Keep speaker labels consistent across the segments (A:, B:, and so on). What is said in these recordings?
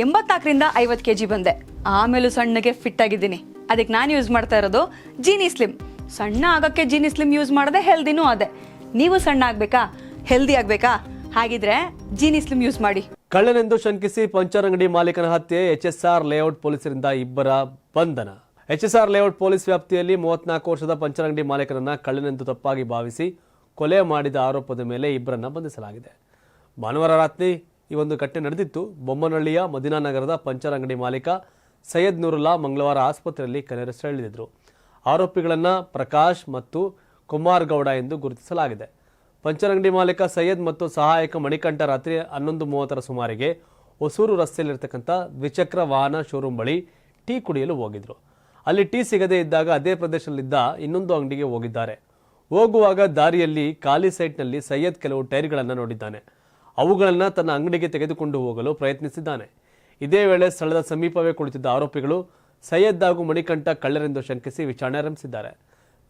A: 84ರಿಂದ 50 kg ಬಂದೆ. ಆಮೇಲೂ ಸಣ್ಣಗೆ fit ಆಗಿದ್ದೀನಿ. ಅದಕ್ಕೆ ನಾನು ಯೂಸ್ ಮಾಡ್ತಾ ಇರೋದು ಜೀನಿ ಸ್ಲಿಮ್. ಸಣ್ಣ ಆಗಕ್ಕೆ ಜೀನಿ ಸ್ಲಿಮ್ ಯೂಸ್ ಮಾಡದೆ ಹೆಲ್ದಿನೂ ಅದೇ. ನೀವು ಸಣ್ಣ ಆಗ್ಬೇಕಾ, ಹೆಲ್ದಿ ಆಗ್ಬೇಕಾ? ಹಾಗಿದ್ರೆ ಜೀನಿ ಸ್ಲಿಮ್ ಯೂಸ್ ಮಾಡಿ.
B: ಕಳ್ಳನೆಂದು ಶಂಕಿಸಿ ಪಂಚರ್ ಅಂಗಡಿ ಮಾಲೀಕನ ಹತ್ಯೆ. HSR ಲೇಔಟ್ ಪೊಲೀಸರಿಂದ ಇಬ್ಬರ ಬಂಧನ. HSR ಲೇಔಟ್ ಪೊಲೀಸ್ ವ್ಯಾಪ್ತಿಯಲ್ಲಿ 34 ವರ್ಷದ ಪಂಚರ್ ಅಂಗಡಿ ಮಾಲೀಕರನ್ನ ಕಳ್ಳನೆಂದು ತಪ್ಪಾಗಿ ಭಾವಿಸಿ ಕೊಲೆ ಮಾಡಿದ ಆರೋಪದ ಮೇಲೆ ಇಬ್ಬರನ್ನ ಬಂಧಿಸಲಾಗಿದೆ. ಭಾನುವಾರ ರಾತ್ರಿ ಈ ಒಂದು ಘಟನೆ ನಡೆದಿತ್ತು. ಬೊಮ್ಮನಹಳ್ಳಿಯ ಮದಿನಾನಗರದ ಪಂಚರ್ ಅಂಗಡಿ ಮಾಲೀಕ ಸೈಯದ್ ನೂರುಲ್ಲಾ ಮಂಗಳವಾರ ಆಸ್ಪತ್ರೆಯಲ್ಲಿ ಕೊನೆಯುಸಿರೆಳೆದಿದ್ದರು. ಆರೋಪಿಗಳನ್ನ ಪ್ರಕಾಶ್ ಮತ್ತು ಕುಮಾರ್ ಗೌಡ ಎಂದು ಗುರುತಿಸಲಾಗಿದೆ. ಪಂಚರ್ ಅಂಗಡಿ ಮಾಲೀಕ ಸೈಯದ್ ಮತ್ತು ಸಹಾಯಕ ಮಣಿಕಂಠ ರಾತ್ರಿ 11:30 ಸುಮಾರಿಗೆ ಹೊಸೂರು ರಸ್ತೆಯಲ್ಲಿರ್ತಕ್ಕಂಥ ದ್ವಿಚಕ್ರ ವಾಹನ ಶೋರೂಮ್ ಬಳಿ ಟೀ ಕುಡಿಯಲು ಹೋಗಿದ್ರು. ಅಲ್ಲಿ ಟೀ ಸಿಗದೇ ಇದ್ದಾಗ ಅದೇ ಪ್ರದೇಶದಲ್ಲಿದ್ದ ಇನ್ನೊಂದು ಅಂಗಡಿಗೆ ಹೋಗಿದ್ದಾರೆ. ಹೋಗುವಾಗ ದಾರಿಯಲ್ಲಿ ಖಾಲಿ ಸೈಟ್ನಲ್ಲಿ ಸೈಯದ್ ಕೆಲವು ಟೈರ್ಗಳನ್ನು ನೋಡಿದ್ದಾನೆ. ಅವುಗಳನ್ನು ತನ್ನ ಅಂಗಡಿಗೆ ತೆಗೆದುಕೊಂಡು ಹೋಗಲು ಪ್ರಯತ್ನಿಸಿದ್ದಾನೆ. ಇದೇ ವೇಳೆ ಸ್ಥಳದ ಸಮೀಪವೇ ಕುಳಿತಿದ್ದ ಆರೋಪಿಗಳು ಸೈಯದ್ ಹಾಗೂ ಮಣಿಕಂಠ ಕಳ್ಳರೆಂದು ಶಂಕಿಸಿ ವಿಚಾರಣೆ ಆರಂಭಿಸಿದ್ದಾರೆ.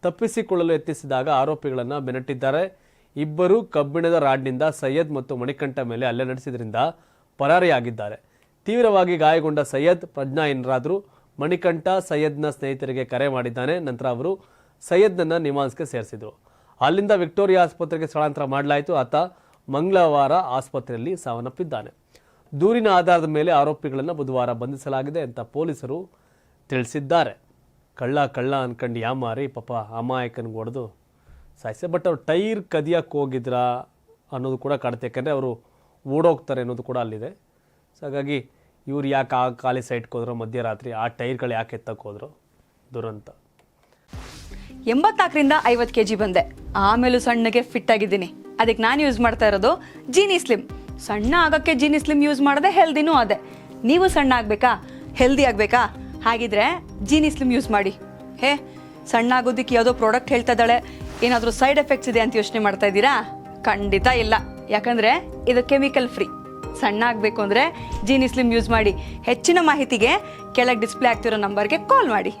B: ತಪ್ಪಿಸಿಕೊಳ್ಳಲು ಯತ್ನಿಸಿದಾಗ ಆರೋಪಿಗಳನ್ನು ಬೆನ್ನಟ್ಟಿದ್ದಾರೆ. ಇಬ್ಬರು ಕಬ್ಬಿಣದ ರಾಡ್ನಿಂದ ಸೈಯದ್ ಮತ್ತು ಮಣಿಕಂಠ ಮೇಲೆ ಹಲ್ಲೆ ನಡೆಸಿದ್ರಿಂದ ಪರಾರಿಯಾಗಿದ್ದಾರೆ. ತೀವ್ರವಾಗಿ ಗಾಯಗೊಂಡ ಸೈಯದ್ ಪ್ರಜ್ಞಾಹೀನರಾದರು. ಮಣಿಕಂಠ ಸೈಯದ್ನ ಸ್ನೇಹಿತರಿಗೆ ಕರೆ ಮಾಡಿದ್ದಾನೆ. ನಂತರ ಅವರು ಸೈಯದ್ನನ್ನ ನಿಮಾನ್ಸ್ಗೆ ಸೇರಿಸಿದ್ರು. ಅಲ್ಲಿಂದ ವಿಕ್ಟೋರಿಯಾ ಆಸ್ಪತ್ರೆಗೆ ಸ್ಥಳಾಂತರ ಮಾಡಲಾಯಿತು. ಆತ ಮಂಗಳವಾರ ಆಸ್ಪತ್ರೆಯಲ್ಲಿ ಸಾವನ್ನಪ್ಪಿದ್ದಾನೆ. ದೂರಿನ ಆಧಾರದ ಮೇಲೆ ಆರೋಪಿಗಳನ್ನು ಬುಧವಾರ ಬಂಧಿಸಲಾಗಿದೆ ಅಂತ ಪೊಲೀಸರು ತಿಳಿಸಿದ್ದಾರೆ. ಕಳ್ಳ ಅನ್ಕಂಡು ಯಾಮಾರಿ ಪಾಪ ಅಮಾಯಕನಿಗೆ ಹೊಡೆದು ಸಾಯಿಸಿ. ಬಟ್ ಅವ್ರು ಟೈರ್ ಕದಿಯಕ್ಕೆ ಹೋಗಿದ್ರಾ ಅನ್ನೋದು ಕೂಡ ಕಾಡುತ್ತೆ. ಯಾಕೆಂದರೆ ಅವರು ಓಡೋಗ್ತಾರೆ ಅನ್ನೋದು ಕೂಡ ಅಲ್ಲಿದೆ. ಸೊ ಹಾಗಾಗಿ ಇವ್ರು ಯಾಕೆ ಆ ಖಾಲಿ ಸೈಟ್ಗೆ ಹೋದ್ರು ಮಧ್ಯರಾತ್ರಿ, ಆ ಟೈರ್ಗಳು ಯಾಕೆ ಎತ್ತಕ್ಕೆ ಹೋದ್ರು, ದುರಂತ.
A: 84ರಿಂದ 50 kg ಬಂದೆ. ಆಮೇಲೂ ಸಣ್ಣಗೆ ಫಿಟ್ ಆಗಿದ್ದೀನಿ. ಅದಕ್ಕೆ ನಾನು ಯೂಸ್ ಮಾಡ್ತಾ ಇರೋದು ಜೀನಿ ಸ್ಲಿಮ್. ಸಣ್ಣ ಆಗಕ್ಕೆ ಜೀನಿ ಸ್ಲಿಮ್ ಯೂಸ್ ಮಾಡದೆ ಹೆಲ್ದಿನೂ ಅದೇ. ನೀವು ಸಣ್ಣ ಆಗಬೇಕಾ, ಹೆಲ್ದಿ ಆಗಬೇಕಾ? ಹಾಗಿದ್ರೆ ಜೀನಿ ಸ್ಲಿಮ್ ಯೂಸ್ ಮಾಡಿ. ಸಣ್ಣ ಆಗೋದಕ್ಕೆ ಯಾವುದೋ ಪ್ರಾಡಕ್ಟ್ ಹೇಳ್ತಾ ಇದ್ದಾಳೆ, ಏನಾದರೂ ಸೈಡ್ ಎಫೆಕ್ಟ್ಸ್ ಇದೆ ಅಂತ ಯೋಚನೆ ಮಾಡ್ತಾ ಇದ್ದೀರಾ? ಖಂಡಿತ ಇಲ್ಲ. ಯಾಕಂದರೆ ಇದು ಕೆಮಿಕಲ್ ಫ್ರೀ. ಸಣ್ಣ ಆಗಬೇಕು ಅಂದರೆ ಜೀನಿ ಸ್ಲಿಮ್ ಯೂಸ್ ಮಾಡಿ. ಹೆಚ್ಚಿನ ಮಾಹಿತಿಗೆ ಕೆಳಗೆ ಡಿಸ್ಪ್ಲೇ ಆಗ್ತಿರೋ ನಂಬರ್ಗೆ ಕಾಲ್ ಮಾಡಿ.